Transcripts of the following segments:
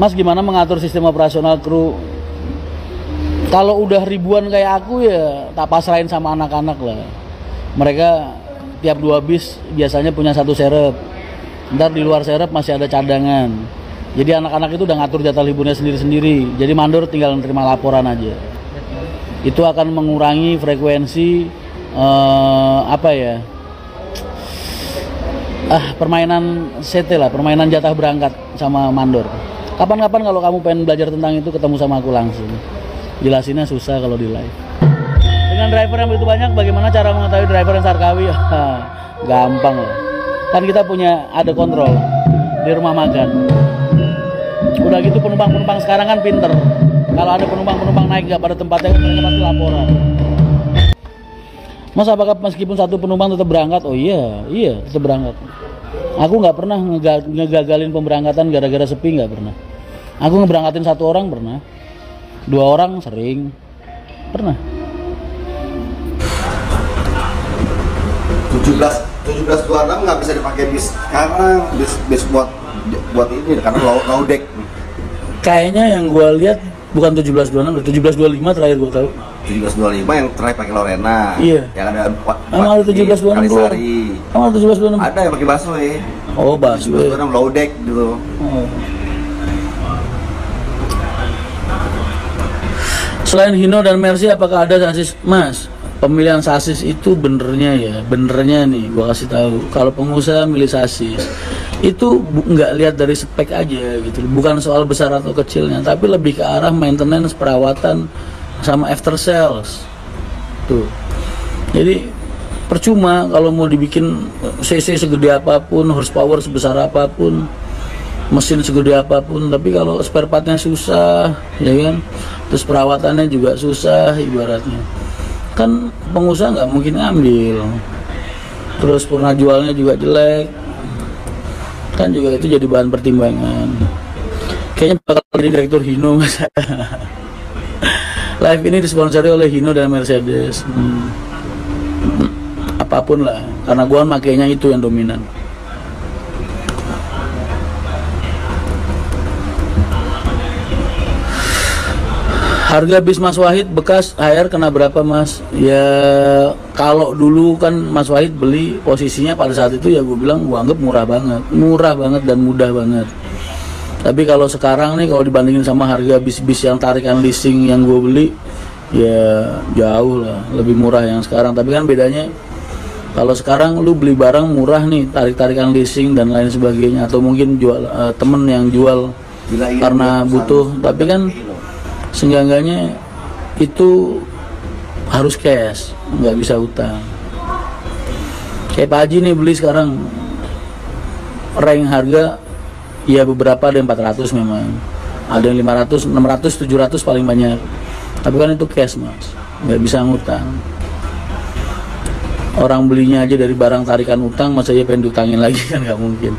Mas gimana mengatur sistem operasional kru? Kalau udah ribuan kayak aku ya tak pasrahin sama anak-anak lah. Mereka tiap 2 bis biasanya punya 1 serep. Ntar di luar serep masih ada cadangan. Jadi anak-anak itu udah ngatur jadwal liburnya sendiri-sendiri. Jadi mandor tinggal nerima laporan aja. Itu akan mengurangi frekuensi permainan CT lah, permainan jatah berangkat sama mandor. Kapan-kapan kalau kamu pengen belajar tentang itu ketemu sama aku langsung. Jelasinnya susah kalau di live. Dengan driver yang begitu banyak, bagaimana cara mengetahui driver yang Sarkawi? Gampang loh. Kan kita ada kontrol di rumah makan. Udah gitu penumpang-penumpang sekarang kan pinter. Kalau ada penumpang naik nggak pada tempatnya, mereka pasti laporan. Mas, apakah meskipun 1 penumpang tetap berangkat? Oh iya tetap berangkat. Aku nggak pernah ngegagalin pemberangkatan gara-gara sepi, nggak pernah. Aku ngeberangkatin 1 orang pernah, 2 orang sering pernah. 1726 nggak bisa dipakai bis sekarang, bis buat ini karena low deck. Kayaknya yang gue lihat bukan 1726, 1725 terakhir gue tahu. 1725 yang terakhir pakai Lorena. Iya. Yang ada 4 emang ada 1726 keluar. Emang ada 1726. Ada yang pakai busway. Oh, busway. 1726 low deck gitu. Oh. Selain Hino dan Mercy, apakah ada sasis? Mas, pemilihan sasis itu benernya nih gua kasih tahu. Kalau pengusaha milih sasis itu nggak lihat dari spek aja gitu, bukan soal besar atau kecilnya, tapi lebih ke arah maintenance, perawatan, sama after sales tuh. Jadi percuma kalau mau dibikin cc segede apapun, horsepower sebesar apapun, mesin segede apapun, tapi kalau spare partnya susah, ya kan, terus perawatannya juga susah, ibaratnya kan pengusaha nggak mungkin ngambil. Terus pernah jualnya juga jelek, kan juga itu jadi bahan pertimbangan. Kayaknya bakal jadi direktur Hino, Mas. Live ini disponsori oleh Hino dan Mercedes. Apapun lah, karena gua makainya itu yang dominan. Harga bis Mas Wahid bekas HR kena berapa, Mas? Ya kalau dulu kan Mas Wahid beli posisinya pada saat itu ya gue bilang gue anggap murah banget dan mudah banget. Tapi kalau sekarang nih, kalau dibandingin sama harga bis-bis yang tarikan leasing yang gue beli, ya jauh lah lebih murah yang sekarang. Tapi kan bedanya kalau sekarang lu beli barang murah nih, tarik-tarikan leasing dan lain sebagainya, atau mungkin jual temen yang jual karena butuh, tapi kan seenggak-enggaknya itu harus cash, nggak bisa utang. Kayak Pak Haji nih beli sekarang rank harga ya beberapa ada yang 400 memang, ada yang 500, 600, 700 paling banyak, tapi kan itu cash, Mas, nggak bisa ngutang. Orang belinya aja dari barang tarikan utang, masa ya pengen diutangin lagi, kan nggak mungkin.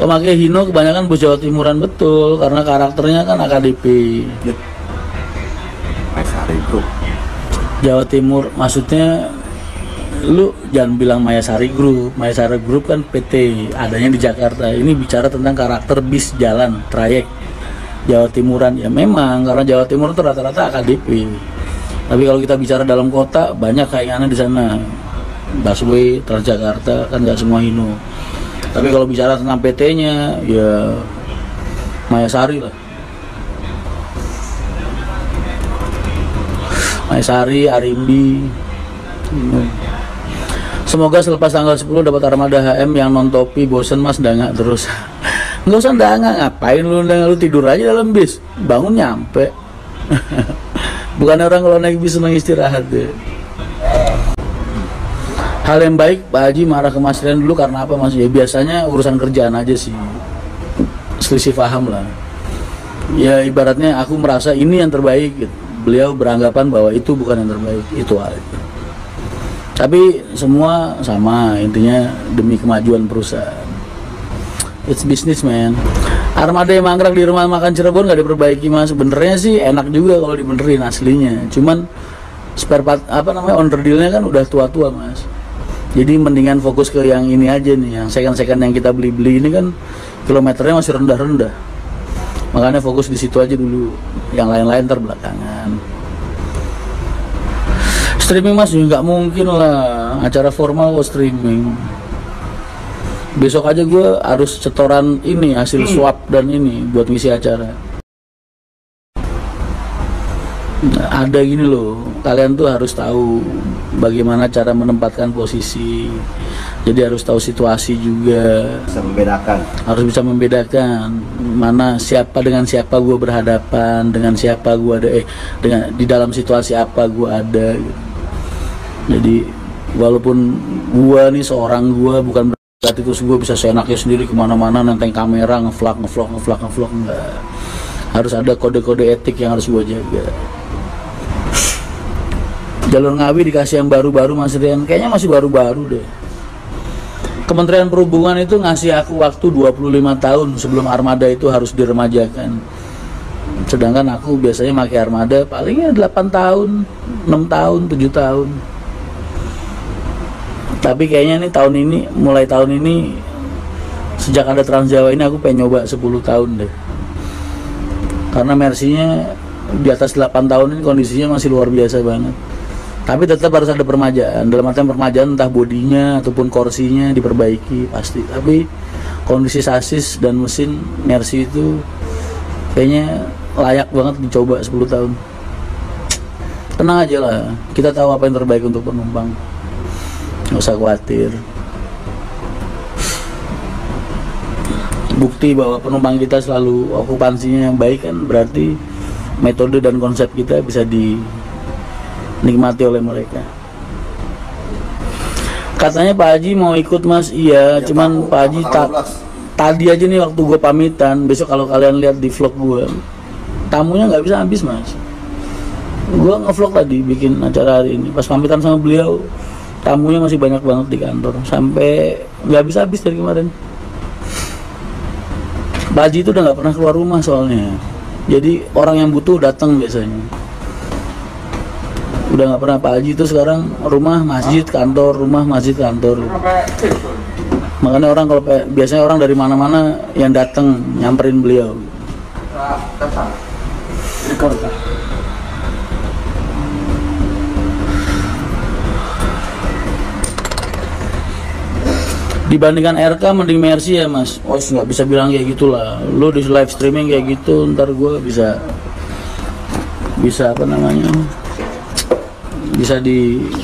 Pemakai Hino kebanyakan bus Jawa Timuran, betul, karena karakternya kan AKDP. Mayasari Group. Jawa Timur, maksudnya lu jangan bilang Mayasari Group. Mayasari Group kan PT, adanya di Jakarta. Ini bicara tentang karakter bis jalan, trayek Jawa Timuran. Ya memang, karena Jawa Timur itu rata-rata AKDP. Tapi kalau kita bicara dalam kota, banyak saingannya di sana. Busway, Transjakarta, kan nggak semua Hino. Tapi kalau bicara tentang PT-nya, ya Mayasari lah. Mayasari, Arimbi. Semoga selepas tanggal 10 dapat armada HM yang non topi. Bosen, Mas, dangak terus. Nggak usah dangak, ngapain lu tidur aja dalam bis, bangun nyampe. Bukan orang kalau naik bis senang istirahat deh. Hal yang baik, Pak Haji marah ke Mas Rian dulu karena apa, Mas? Ya biasanya urusan kerjaan aja sih, selisih paham lah. Ya ibaratnya aku merasa ini yang terbaik gitu. Beliau beranggapan bahwa itu bukan yang terbaik, itu aja. Tapi semua sama, intinya demi kemajuan perusahaan. It's business, man. Armada yang mangkrak di rumah makan Cirebon nggak diperbaiki, Mas. Sebenarnya sih enak juga kalau dibenerin aslinya. Cuman spare part owner dealnya kan udah tua-tua, Mas. Jadi mendingan fokus ke yang ini aja nih, yang second yang kita beli ini kan kilometernya masih rendah-rendah. Makanya fokus di situ aja dulu, yang lain-lain terbelakangan. Streaming mas juga nggak mungkin lah, acara formal kok streaming. Besok aja gue harus setoran ini hasil swab dan ini buat ngisi acara. Nah, ada gini loh, kalian tuh harus tahu bagaimana cara menempatkan posisi. Jadi harus tahu situasi juga. Bisa membedakan. Harus bisa membedakan mana siapa dengan siapa gue berhadapan, dengan siapa gue ada, dengan di dalam situasi apa gue ada. Jadi walaupun gue nih seorang gue bukan berarti terus gue bisa seenaknya sendiri kemana-mana nenteng kamera ngevlog enggak. Harus ada kode-kode etik yang harus gue jaga. Jalur Ngawi dikasih yang baru-baru Mas Rian, kayaknya masih baru-baru deh. Kementerian Perhubungan itu ngasih aku waktu 25 tahun sebelum armada itu harus diremajakan. Sedangkan aku biasanya pakai armada palingnya 8 tahun, 6 tahun, 7 tahun. Tapi kayaknya nih mulai tahun ini sejak ada Trans Jawa ini aku pengen nyoba 10 tahun deh. Karena Mercy-nya di atas 8 tahun ini kondisinya masih luar biasa banget. Tapi tetap harus ada permajaan, dalam artian permajaan entah bodinya ataupun kursinya diperbaiki pasti. Tapi kondisi sasis dan mesin Mercy itu kayaknya layak banget dicoba 10 tahun. Tenang aja lah, kita tahu apa yang terbaik untuk penumpang, nggak usah khawatir. Bukti bahwa penumpang kita selalu okupansinya yang baik kan berarti metode dan konsep kita bisa dinikmati oleh mereka. Katanya Pak Haji mau ikut mas, iya, cuman Pak Haji tadi aja nih waktu gue pamitan, besok kalau kalian lihat di vlog gue, tamunya nggak bisa habis mas. Gue ngevlog tadi bikin acara hari ini, pas pamitan sama beliau, tamunya masih banyak banget di kantor, sampai nggak bisa habis dari kemarin. Pak Haji itu udah nggak pernah keluar rumah soalnya, jadi orang yang butuh datang biasanya. Udah nggak pernah. Pak Haji itu sekarang rumah masjid kantor, rumah masjid kantor. Makanya orang kalau biasanya orang dari mana-mana yang datang nyamperin beliau. Dibandingkan RK mending Mercy ya mas. Oh nggak bisa bilang kayak gitulah. Lu di live streaming kayak gitu, ntar gue bisa apa namanya? Bisa dimarahin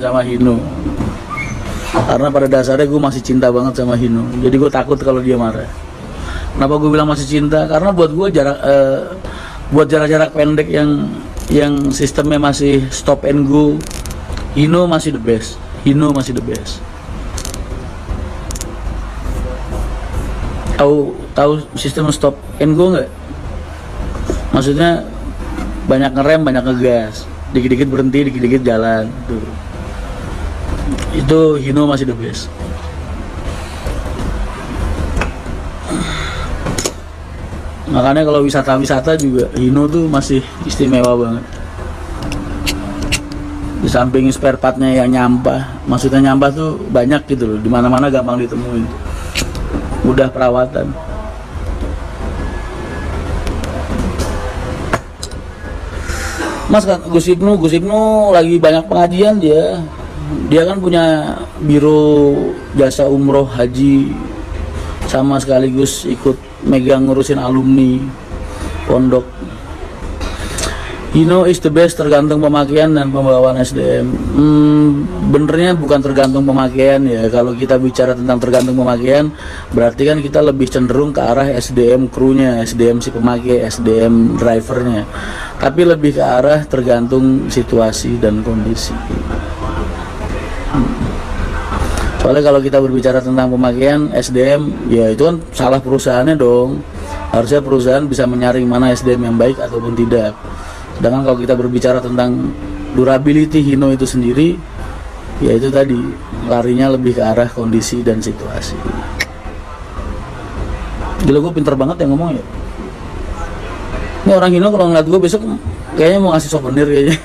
sama Hino. Karena pada dasarnya gue masih cinta banget sama Hino. Jadi gue takut kalau dia marah. Kenapa gue bilang masih cinta? Karena buat gue buat jarak-jarak pendek yang sistemnya masih stop and go, Hino masih the best. Hino masih the best. Tahu sistem stop and go nggak? Maksudnya banyak ngerem, banyak ngegas, dikit-dikit berhenti, dikit-dikit jalan. Itu Hino masih the best. Makanya kalau wisata-wisata juga Hino tuh masih istimewa banget. Di samping spare partnya yang nyampah, maksudnya nyampah tuh banyak gitu loh, dimana-mana gampang ditemuin, mudah perawatan. Mas Gus Ibnu lagi banyak pengajian dia kan punya biro jasa umroh haji sama sekaligus ikut megang ngurusin alumni pondok. Hino is the best tergantung pemakaian dan pembawaan SDM. Benernya bukan tergantung pemakaian ya. Kalau kita bicara tentang tergantung pemakaian, berarti kan kita lebih cenderung ke arah SDM krunya, SDM si pemakai, SDM drivernya. Tapi lebih ke arah tergantung situasi dan kondisi. Soalnya kalau kita berbicara tentang pemakaian SDM, ya itu kan salah perusahaannya dong. Harusnya perusahaan bisa menyaring mana SDM yang baik ataupun tidak. Sedangkan kalau kita berbicara tentang durability Hino itu sendiri, ya itu tadi larinya lebih ke arah kondisi dan situasi. Gila, gue pinter banget yang ngomong ya. Ini orang Hino kalau ngeliat gue besok kayaknya mau ngasih souvenir kayaknya.